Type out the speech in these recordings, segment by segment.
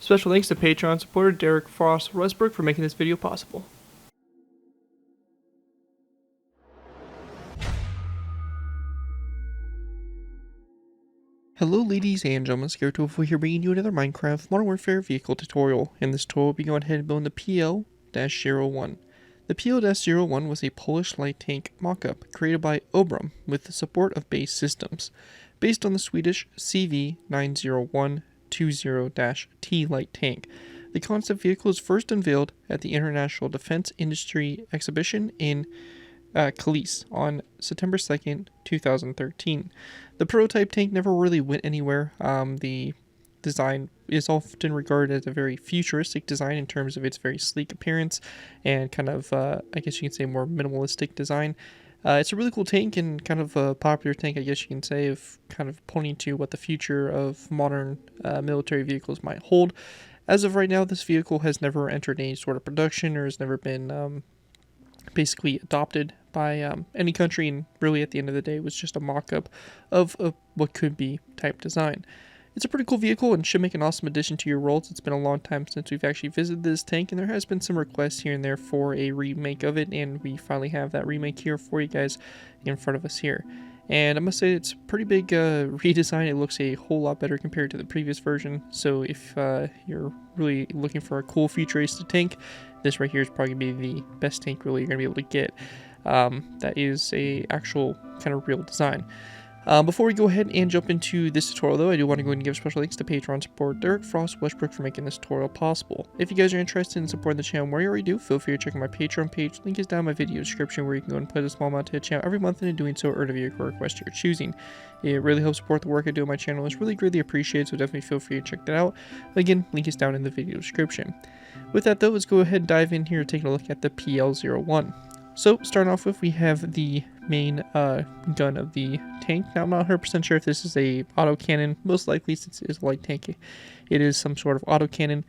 Special thanks to Patreon supporter Derek Frost Westbrook for making this video possible. Hello ladies and gentlemen, Scareto here bringing you another Minecraft Modern Warfare vehicle tutorial. In this tutorial we'll be going ahead and building the PL-01. The PL-01 was a Polish light tank mock-up created by Obram with the support of base systems. Based on the Swedish CV90120-T light tank. The concept vehicle was first unveiled at the International Defense Industry Exhibition in Cayde on September 2nd, 2013. The prototype tank never really went anywhere. The design is often regarded as a very futuristic design in terms of its very sleek appearance and kind of, I guess you can say, more minimalistic design. It's a really cool tank and kind of a popular tank, I guess you can say, of kind of pointing to what the future of modern military vehicles might hold. As of right now, this vehicle has never entered any sort of production or has never been basically adopted by any country, and really at the end of the day was just a mock-up of what could be type design. It's a pretty cool vehicle and should make an awesome addition to your worlds. It's been a long time since we've actually visited this tank, and there has been some requests here and there for a remake of it, and we finally have that remake here for you guys in front of us here. And I must say it's a pretty big redesign. It looks a whole lot better compared to the previous version. So if you're really looking for a cool futuristic tank, this right here is probably going to be the best tank really you're going to be able to get. That is a actual kind of real design. Before we go ahead and jump into this tutorial though, I do want to go ahead and give special thanks to Patreon support Derek Frost Westbrook for making this tutorial possible. If you guys are interested in supporting the channel more you already do, feel free to check out my Patreon page. Link is down in my video description where you can go and put a small amount to the channel every month, and in doing so earn a vehicle request you're choosing. It really helps support the work I do on my channel. It's really greatly appreciated, so definitely feel free to check that out. Again, link is down in the video description. With that though, let's go ahead and dive in here taking a look at the PL-01. So, starting off with, we have the main gun of the tank. Now, I'm not 100% sure if this is a autocannon. Most likely, since it is a light tank, it is some sort of autocannon,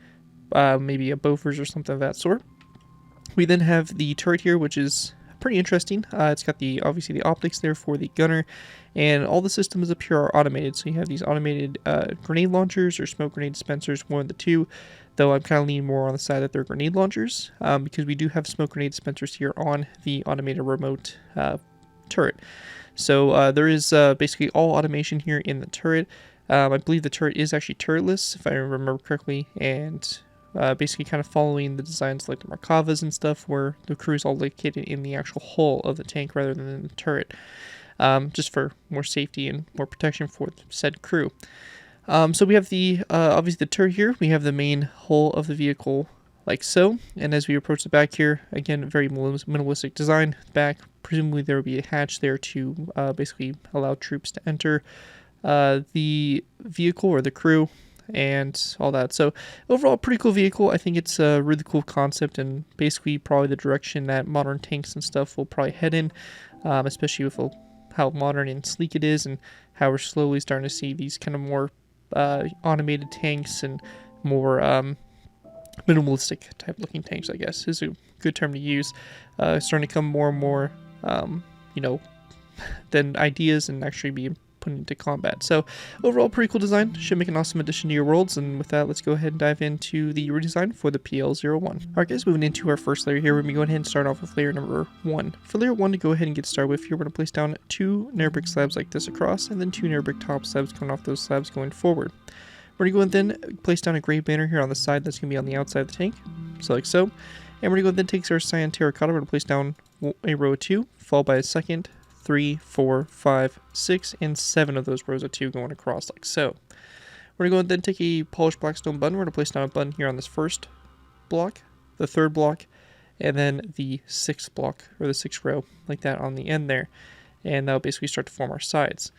maybe a Bofors or something of that sort. We then have the turret here, which is pretty interesting. It's got obviously the optics there for the gunner, and all the systems up here are automated. So you have these automated grenade launchers or smoke grenade dispensers, one of the two. Though I'm kind of leaning more on the side that they're grenade launchers, because we do have smoke grenade dispensers here on the automated remote turret. So there is basically all automation here in the turret. I believe the turret is actually turretless, if I remember correctly, and basically kind of following the designs like the Markavas and stuff, where the crew is all located in the actual hull of the tank rather than in the turret, just for more safety and more protection for said crew. So we have the obviously the turret here. We have the main hull of the vehicle like so, and as we approach the back here, again, very minimalistic design. Back, presumably there will be a hatch there to basically allow troops to enter the vehicle or the crew and all that. So overall, pretty cool vehicle. I think it's a really cool concept and basically probably the direction that modern tanks and stuff will probably head in, especially with how modern and sleek it is, and how we're slowly starting to see these kind of more automated tanks and more minimalistic type looking tanks, I guess is a good term to use. Starting to come more and more, than ideas and actually be put into combat. So overall, pretty cool design. Should make an awesome addition to your worlds. And with that, let's go ahead and dive into the redesign for the PL-01. Alright guys, moving into our first layer here, we're going to go ahead and start off with layer number 1. For layer 1 to go ahead and get started with here, we're going to place down 2 nether brick slabs like this across, and then 2 nether brick top slabs coming off those slabs going forward. We're going to go and then place down a gray banner here on the side that's going to be on the outside of the tank, so like so. And we're going to go and then take our cyan terracotta, we're going to place down a row of 2, followed by a second, 3, 4, 5, 6, and 7 of those rows of 2 going across like so. We're going to go and then take a polished blackstone button. We're going to place down a button here on this first block, the third block, and then the 6th block, or the 6th row, like that on the end there. And that'll basically start to form our sides.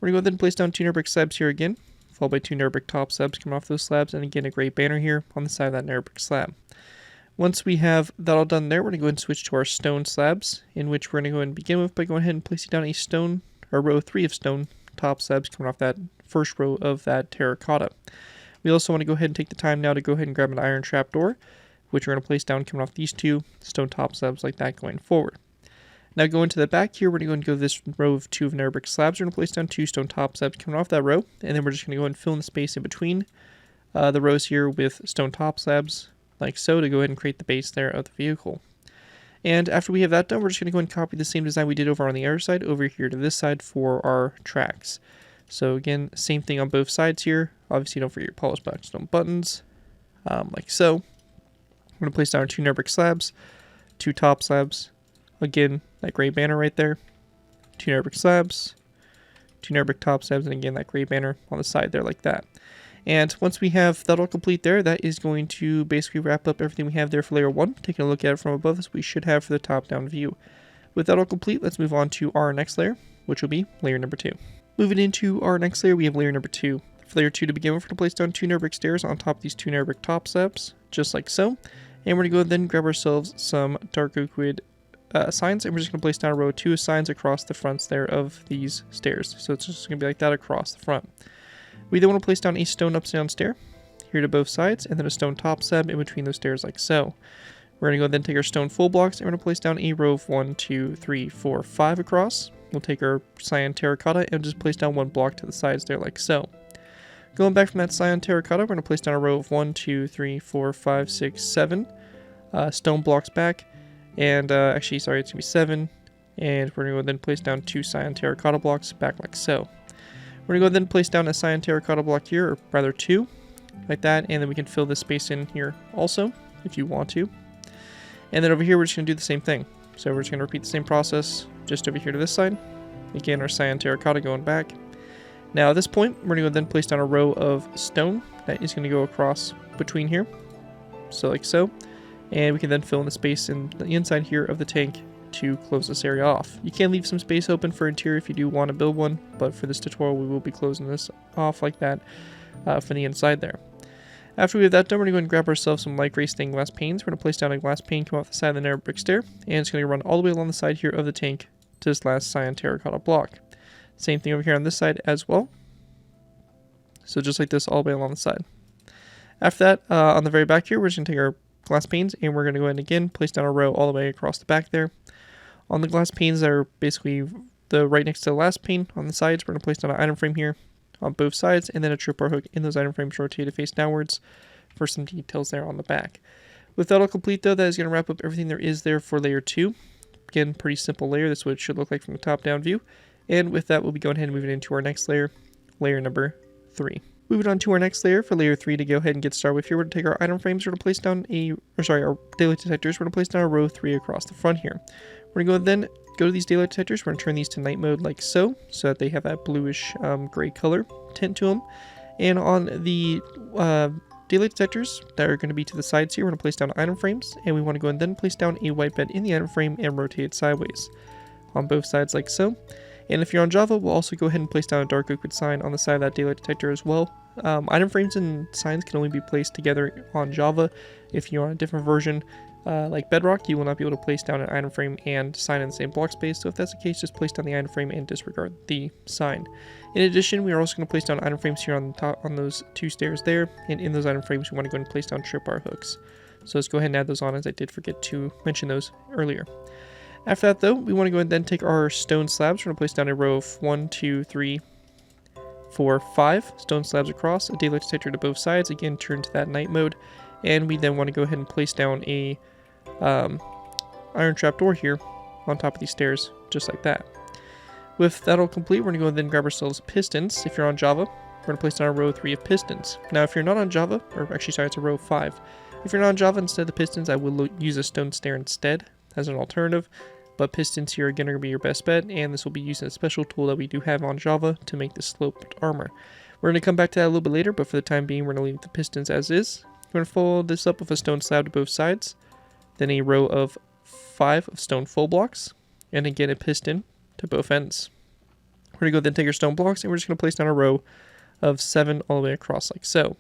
We're going to go and then place down 2 nether brick slabs here again, followed by 2 nether brick top slabs coming off those slabs, and again a gray banner here on the side of that nether brick slab. Once we have that all done there, we're going to go ahead and switch to our stone slabs, in which we're going to go ahead and begin with by going ahead and placing down a stone, or row 3 of stone top slabs coming off that first row of that terracotta. We also want to go ahead and take the time now to go ahead and grab an iron trapdoor, which we're going to place down coming off these 2 stone top slabs like that going forward. Now going to the back here, we're going to go this row of 2 of nether brick slabs. We're going to place down 2 stone top slabs coming off that row, and then we're just going to go ahead and fill in the space in between the rows here with stone top slabs, like so, to go ahead and create the base there of the vehicle. And after we have that done, we're just going to go and copy the same design we did over on the other side over here to this side for our tracks. So again, same thing on both sides here. Obviously, don't forget your polished black stone buttons, like so. We're going to place down our 2 nether brick slabs, 2 top slabs. Again, that gray banner right there. 2 nether brick slabs, 2 nether brick top slabs, and again, that gray banner on the side there like that. And once we have that all complete there, that is going to basically wrap up everything we have there for layer 1. Taking a look at it from above, as we should have for the top-down view. With that all complete, let's move on to our next layer, which will be layer number 2. Moving into our next layer, we have layer number 2. For layer 2 to begin with, we're going to place down 2 nether brick stairs on top of these 2 nether brick top slabs, just like so. And we're going to go then grab ourselves some dark oak wood signs, and we're just going to place down a row of 2 signs across the fronts there of these stairs. So it's just going to be like that across the front. We then want to place down a stone upside down stair here to both sides, and then a stone top slab in between those stairs like so. We're going to go then take our stone full blocks, and we're going to place down a row of 1, 2, 3, 4, 5 across. We'll take our cyan terracotta and just place down 1 block to the sides there like so. Going back from that cyan terracotta, we're going to place down a row of 1, 2, 3, 4, 5, 6, 7 stone blocks back. And actually, sorry, it's going to be 7. And we're going to go then place down 2 cyan terracotta blocks back like so. We're going to go then place down a cyan terracotta block here, or rather 2, like that, and then we can fill this space in here also, if you want to. And then over here, we're just going to do the same thing. So we're just going to repeat the same process just over here to this side. Again, our cyan terracotta going back. Now at this point, we're going to go then place down a row of stone that is going to go across between here, so like so. And we can then fill in the space in the inside here of the tank to close this area off. You can leave some space open for interior if you do want to build one, but for this tutorial we will be closing this off like that for the inside there. After we have that done, we're going to go and grab ourselves some light gray stained glass panes. We're going to place down a glass pane, come off the side of the nether brick stair, and it's going to run all the way along the side here of the tank to this last cyan terracotta block. Same thing over here on this side as well. So just like this all the way along the side. After that, on the very back here, we're just going to take our glass panes and we're going to go ahead and again place down a row all the way across the back there. On the glass panes that are basically the right next to the last pane on the sides, we're going to place down an item frame here on both sides, and then a tripwire hook in those item frames rotated face downwards for some details there on the back. With that all complete though, that is going to wrap up everything there is there for layer 2. Again, pretty simple layer. This is what it should look like from the top down view. And with that, we'll be going ahead and moving into our next layer, layer number 3. Moving on to our next layer for layer 3 to go ahead and get started with here. We're going to take our item frames, we're going to place down our daylight detectors, we're going to place down a row 3 across the front here. We're going to then go to these daylight detectors, we're going to turn these to night mode like so that they have that bluish gray color tint to them. And on the daylight detectors that are going to be to the sides here, we're going to place down item frames, and we want to go and then place down a white bed in the item frame and rotate it sideways on both sides like so. And if you're on Java, we'll also go ahead and place down a dark oak wood sign on the side of that daylight detector as well. Item frames and signs can only be placed together on Java. If you're on a different version, like Bedrock, you will not be able to place down an item frame and sign in the same block space. So if that's the case, just place down the item frame and disregard the sign. In addition, we are also going to place down item frames here on the top on those 2 stairs there. And in those item frames, we want to go ahead and place down tripwire hooks. So let's go ahead and add those on, as I did forget to mention those earlier. After that though, we want to go ahead and then take our stone slabs. We're going to place down a row of 1, 2, 3, 4, 5 stone slabs across, a daylight detector to both sides, again turn to that night mode, and we then want to go ahead and place down a iron trapdoor here on top of these stairs, just like that. With that all complete, we're going to go and then grab ourselves pistons. If you're on Java, we're going to place down a row 3 of pistons. Now if you're not on Java, or actually sorry, it's a row 5. If you're not on Java, instead of the pistons, I will use a stone stair instead as an alternative, but pistons here again are going to be your best bet, and this will be using a special tool that we do have on Java to make the sloped armor. We're going to come back to that a little bit later, but for the time being, we're going to leave the pistons as is. We're going to follow this up with a stone slab to both sides, then a row of 5 of stone full blocks, and again a piston to both ends. We're going to go then take our stone blocks, and we're just going to place down a row of 7 all the way across like so.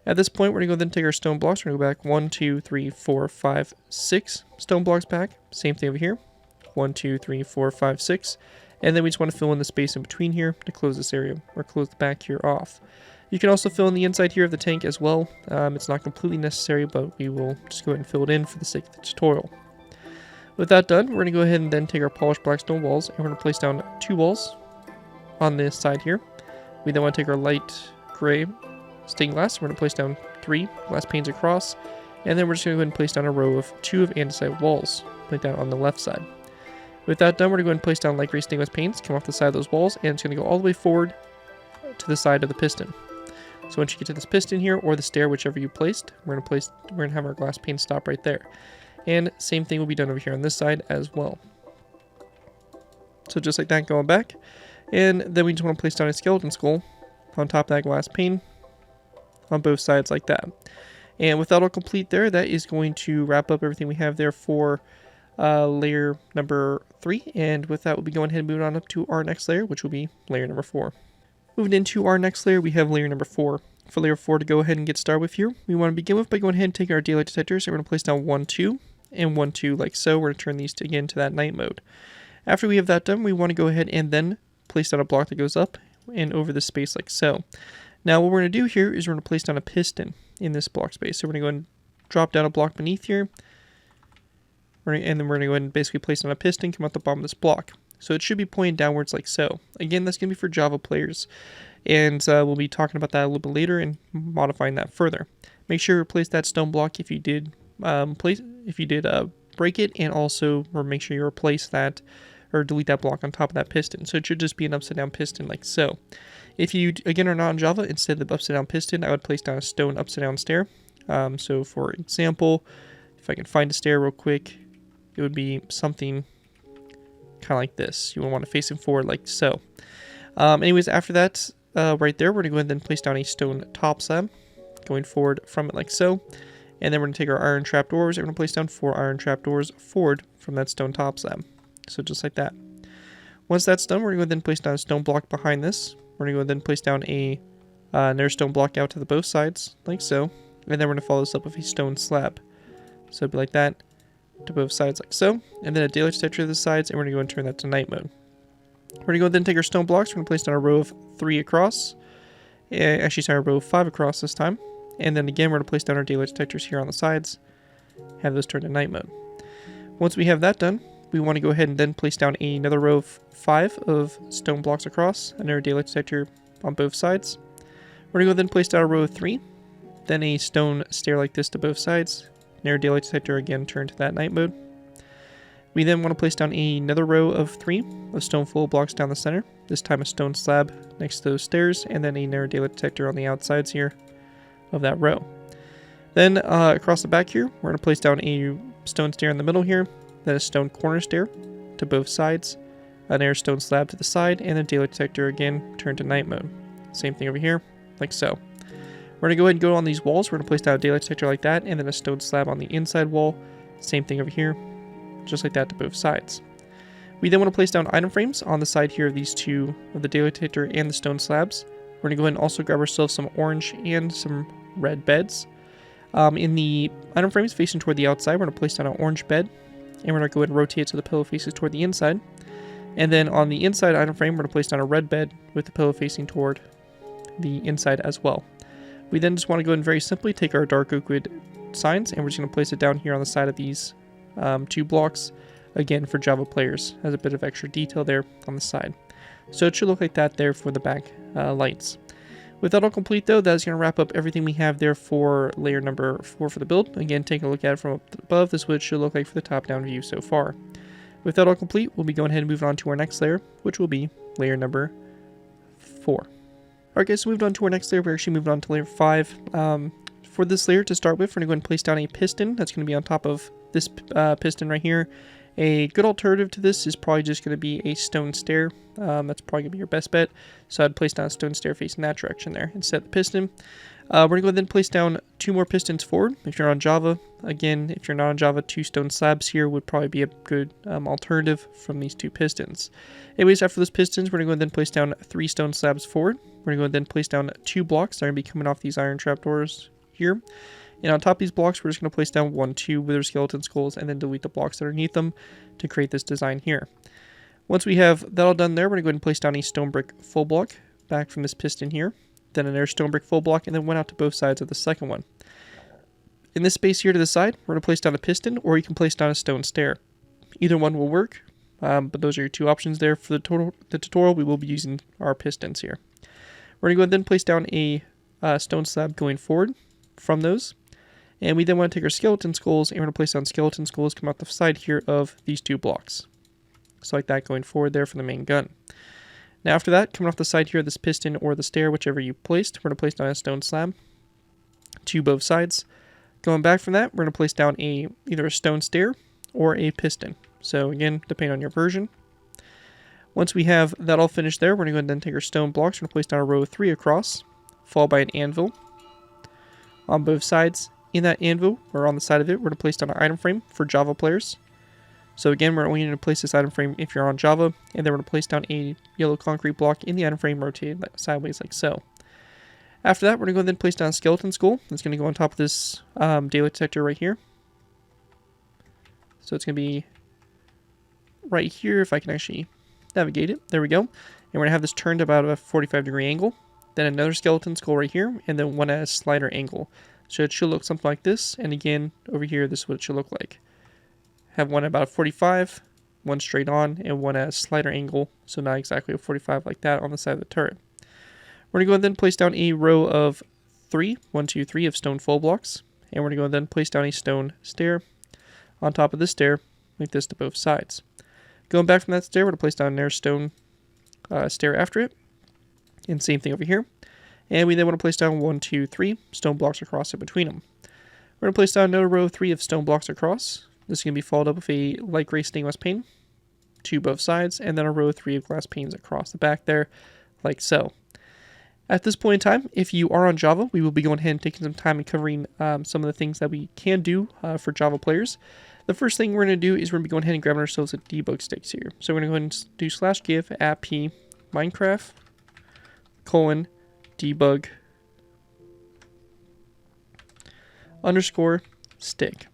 At this point, we're going to go then take our stone blocks. We're going to go back 1, 2, 3, 4, 5, 6 stone blocks back. Same thing over here. 1, 2, 3, 4, 5, 6. And then we just want to fill in the space in between here to close this area, or close the back here off. You can also fill in the inside here of the tank as well. It's not completely necessary, but we will just go ahead and fill it in for the sake of the tutorial. With that done, we're going to go ahead and then take our polished black stone walls, and we're going to place down 2 walls on this side here. We then want to take our light gray stained glass. We're going to place down 3 glass panes across, and then we're just going to go ahead and place down a row of 2 of andesite walls, like that on the left side. With that done, we're going to go ahead and place down light gray stained glass panes, come off the side of those walls, and it's going to go all the way forward to the side of the piston. So once you get to this piston here, or the stair, whichever you placed, we're going to have our glass pane stop right there. And same thing will be done over here on this side as well. So just like that, going back. And then we just want to place down a skeleton skull on top of that glass pane on both sides like that. And with that all complete there, that is going to wrap up everything we have there for layer number 3. And with that, we'll be going ahead and moving on up to our next layer, which will be layer number 4. Moving into our next layer, we have layer number 4. For layer 4 to go ahead and get started with here, we want to begin with by going ahead and taking our daylight detectors, and we're going to place down 1, 2, and 1, 2 like so. We're going to turn these again to that night mode. After we have that done, we want to go ahead and then place down a block that goes up and over the space like so. Now what we're going to do here is we're going to place down a piston in this block space. So we're going to go ahead and drop down a block beneath here, and then we're going to go ahead and basically place down a piston, come out the bottom of this block. So it should be pointing downwards like so. Again, that's going to be for Java players, and we'll be talking about that a little bit later and modifying that further. Make sure you replace that stone block if you did break it, and also make sure you replace that or delete that block on top of that piston. So it should just be an upside down piston like so. If you again are not in Java, instead of the upside down piston, I would place down a stone upside down stair. So for example, if I can find a stair real quick, it would be something kind of like this. You would want to face it forward like so. Anyways, after that, right there, we're going to go ahead and then place down a stone top slab, going forward from it like so. And then we're going to take our iron trapdoors, and we're going to place down 4 iron trapdoors forward from that stone top slab. So just like that. Once that's done, we're going to go then place down a stone block behind this. We're going to go then place down another stone block out to the both sides, like so. And then we're going to follow this up with a stone slab. So it'd be like that to both sides, like so. And then a daylight detector to the sides, and we're going to go and turn that to night mode. We're going to go then take our stone blocks. We're going to place down a row of 3 across. Actually, sorry, a row of 5 across this time. And then again, we're going to place down our daylight detectors here on the sides. Have those turned to night mode. Once we have that done, we want to go ahead and then place down another row of 5 of stone blocks across, another daylight detector on both sides. We're going to go then place down a row of 3, then a stone stair like this to both sides, another daylight detector again turned to that night mode. We then want to place down another row of 3 of stone full blocks down the center, this time a stone slab next to those stairs, and then another daylight detector on the outsides here of that row. Then across the back here, we're going to place down a stone stair in the middle here, then a stone corner stair to both sides, another stone slab to the side, and a daylight detector again turned to night mode. Same thing over here, like so. We're going to go ahead and go on these walls. We're going to place down a daylight detector like that, and then a stone slab on the inside wall. Same thing over here, just like that to both sides. We then want to place down item frames on the side here of these 2, of the daylight detector and the stone slabs. We're going to go ahead and also grab ourselves some orange and some red beds. In the item frames facing toward the outside, we're going to place down an orange bed, and we're going to go ahead and rotate it so the pillow faces toward the inside. And then on the inside item frame, we're going to place down a red bed with the pillow facing toward the inside as well. We then just want to go ahead and very simply take our dark oak wood signs, and we're just going to place it down here on the side of these 2 blocks, again for Java players, as a bit of extra detail there on the side. So it should look like that there for the back lights. With that all complete though, that's going to wrap up everything we have there for layer number 4 for the build. Again, taking a look at it from up above, this is what it should look like for the top-down view so far. With that all complete, we'll be going ahead and moving on to our next layer, which will be layer number 4. Alright guys, so moved on to our next layer. We're actually moving on to layer 5. For this layer to start with, we're going to go ahead and place down a piston that's going to be on top of this piston right here. A good alternative to this is probably just going to be a stone stair. That's probably going to be your best bet. So I'd place down a stone stair facing that direction there instead of the piston. We're going to go ahead and place down 2 more pistons forward. If you're on Java, again, if you're not on Java, 2 stone slabs here would probably be a good alternative from these 2 pistons. Anyways, after those pistons, we're going to go ahead and then place down 3 stone slabs forward. We're going to go ahead and then place down 2 blocks that are going to be coming off these iron trapdoors here. And on top of these blocks, we're just going to place down 1, 2 wither skeleton skulls, and then delete the blocks underneath them to create this design here. Once we have that all done there, we're going to go ahead and place down a stone brick full block back from this piston here, then another stone brick full block, and then one out to both sides of the second one. In this space here to the side, we're going to place down a piston, or you can place down a stone stair. Either one will work, but those are your 2 options there. For the tutorial, we will be using our pistons here. We're going to go ahead and then place down a stone slab going forward from those. And we then want to take our skeleton skulls and we're going to place down skeleton skulls come out the side here of these 2 blocks. So like that going forward there for the main gun. Now after that, coming off the side here, this piston or the stair, whichever you placed, we're going to place down a stone slab to both sides. Going back from that, we're going to place down either a stone stair or a piston. So again, depending on your version. Once we have that all finished there, we're going to go ahead and then take our stone blocks. We're going to place down a row of 3 across, followed by an anvil on both sides. In that anvil, or on the side of it, we're going to place down an item frame for Java players. So again, we're only going to place this item frame if you're on Java, and then we're going to place down a yellow concrete block in the item frame, rotated sideways like so. After that, we're going to go ahead and place down a skeleton skull. It's going to go on top of this daylight detector right here. So it's going to be right here, if I can actually navigate it. There we go. And we're going to have this turned about a 45-degree angle. Then another skeleton skull right here, and then one at a slider angle. So it should look something like this, and again, over here, this is what it should look like. Have one at about a 45, one straight on, and one at a slider angle, so not exactly a 45 like that on the side of the turret. We're going to go ahead and then place down a row of 3, 1, 2, 3 of stone full blocks, and we're going to go ahead and then place down a stone stair on top of this stair, like this to both sides. Going back from that stair, we're going to place down another stone stair after it, and same thing over here. And we then want to place down 1, 2, 3 stone blocks across in between them. We're going to place down another row of 3 of stone blocks across. This is going to be followed up with a light gray stainless pane to both sides, and then a row of 3 of glass panes across the back there, like so. At this point in time, if you are on Java, we will be going ahead and taking some time and covering some of the things that we can do for Java players. The first thing we're going to do is we're going to be going ahead and grabbing ourselves a debug sticks here. So we're going to go ahead and do /give @p Minecraft :debug _stick.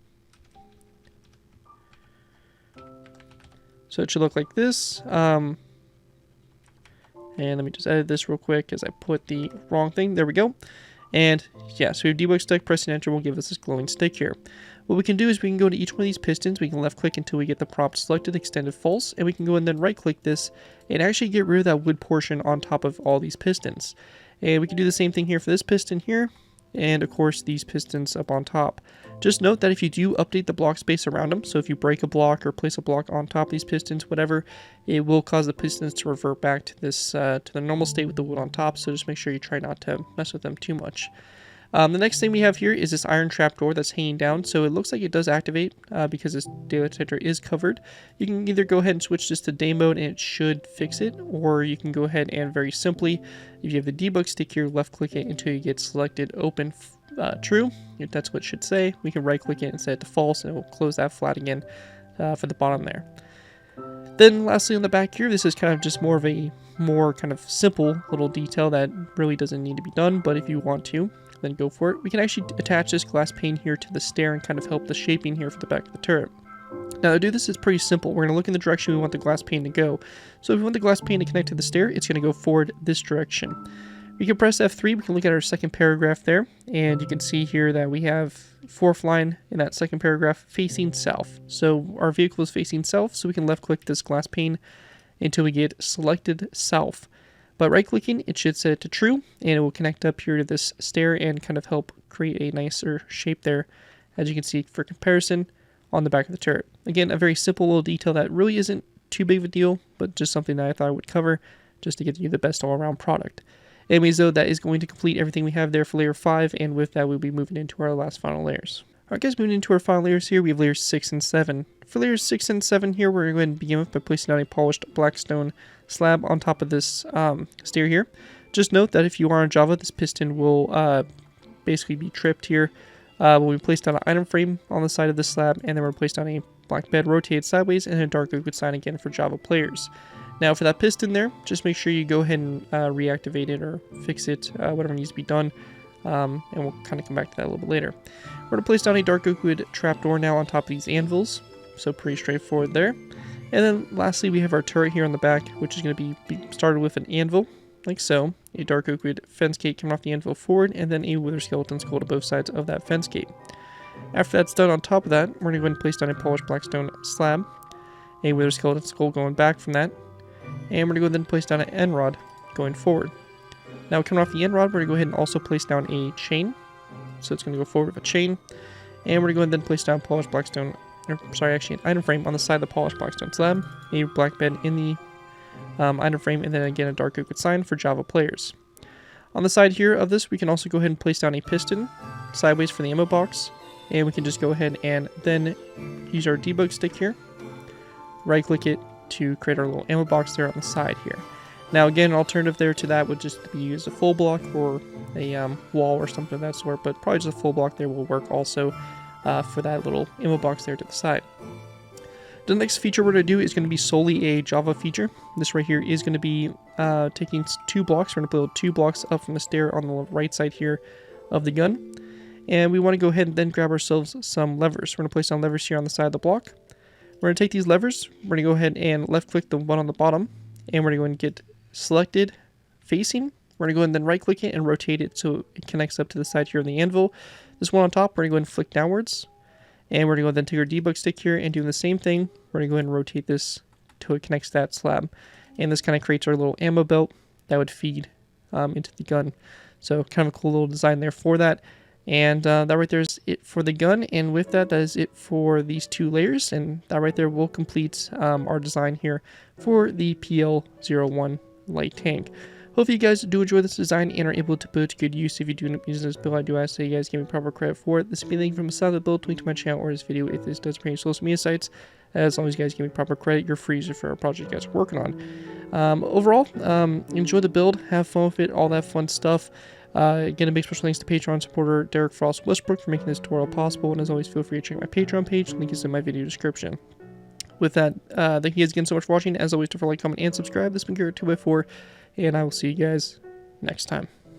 So it should look like this. And let me just edit this real quick as I put the wrong thing. There we go. And yeah, so we have debug stick, pressing enter will give us this glowing stick here. What we can do is we can go to each one of these pistons, we can left click until we get the prop selected, extended false, and we can go and then right click this and actually get rid of that wood portion on top of all these pistons. And we can do the same thing here for this piston here, and of course these pistons up on top. Just note that if you do update the block space around them, so if you break a block or place a block on top of these pistons, whatever, it will cause the pistons to revert back to this to the normal state with the wood on top, so just make sure you try not to mess with them too much. The next thing we have here is this iron trapdoor that's hanging down, so it looks like it does activate because this daylight detector is covered. You can either go ahead and switch this to day mode and it should fix it, or you can go ahead and very simply, if you have the debug stick here, left click it until you get selected open true, if that's what it should say. We can right click it and set it to false, and it will close that flat again for the bottom there. Then lastly on the back here, this is kind of just more of a kind of simple little detail that really doesn't need to be done, but if you want to, then go for it. We can actually attach this glass pane here to the stair and kind of help the shaping here for the back of the turret. Now to do this is pretty simple. We're going to look in the direction we want the glass pane to go. So if we want the glass pane to connect to the stair, it's going to go forward this direction. We can press F3, we can look at our second paragraph there, and you can see here that we have fourth line in that second paragraph facing south. So our vehicle is facing south, so we can left click this glass pane until we get selected south. But right clicking, it should set it to true, and it will connect up here to this stair and kind of help create a nicer shape there, as you can see for comparison on the back of the turret. Again, a very simple little detail that really isn't too big of a deal, but just something that I thought I would cover just to get you the best all-around product. Anyways, though, that is going to complete everything we have there for layer 5, and with that, we'll be moving into our last final layers. Alright guys, moving into our final layers here, we have layers 6 and 7. For layers 6 and 7 here, we're going to begin with by placing down a polished black stone slab on top of this stair here. Just note that if you are on Java, this piston will basically be tripped here. When we place down an item frame on the side of this slab, and then we're placed on a black bed rotated sideways, and a dark oak sign again for Java players. Now for that piston there, just make sure you go ahead and reactivate it or fix it, whatever needs to be done. And we'll kind of come back to that a little bit later. We're going to place down a dark oak wood trapdoor now on top of these anvils, so pretty straightforward there. And then lastly, we have our turret here on the back, which is going to be started with an anvil, like so. A dark oak wood fence gate coming off the anvil forward, and then a wither skeleton skull to both sides of that fence gate. After that's done, on top of that, we're going to go ahead and place down a polished black stone slab, a wither skeleton skull going back from that, and we're going to go ahead and place down an end rod going forward. Now coming off the end rod, we're going to go ahead and also place down a chain. So it's going to go forward with a chain. And we're going to go ahead and place down polished blackstone, or sorry, actually an item frame on the side of the polished blackstone slab, a black bed in the item frame, and then again a dark oak sign for Java players. On the side here of this, we can also go ahead and place down a piston sideways for the ammo box, and we can just go ahead and then use our debug stick here, right click it to create our little ammo box there on the side here. Now again, an alternative there to that would just be use a full block or a wall or something of that sort, but probably just a full block there will work also for that little ammo box there to the side. The next feature we're going to do is going to be solely a Java feature. This right here is going to be taking 2 blocks. We're going to build 2 blocks up from the stair on the right side here of the gun. And we want to go ahead and then grab ourselves some levers. We're going to place down levers here on the side of the block. We're going to take these levers. We're going to go ahead and left click the one on the bottom. And we're going to get selected facing. We're going to go ahead and then right click it and rotate it so it connects up to the side here of the anvil. This one on top, we're going to go ahead and flick downwards. And we're going to go then take our debug stick here and do the same thing. We're going to go ahead and rotate this till it connects to that slab. And this kind of creates our little ammo belt that would feed into the gun. So kind of a cool little design there for that. And that right there is it for the gun. And with that, that is it for these 2 layers. And that right there will complete our design here for the PL-01 light tank. Hopefully you guys do enjoy this design and are able to put it to good use. If you do end up using this build, I do ask that you guys give me proper credit for it. This will be linked from the side of the build, link to my channel or this video if this does appear on social media sites. As long as you guys give me proper credit, you're free for a project you guys are working on. Overall, enjoy the build, have fun with it, all that fun stuff. Again, a big special thanks to Patreon supporter Derek Frost Westbrook for making this tutorial possible. And as always, feel free to check my Patreon page. Link is in my video description. With that, thank you guys again so much for watching. As always, don't forget to like, comment, and subscribe. This has been Garrett 2x4. And I will see you guys next time.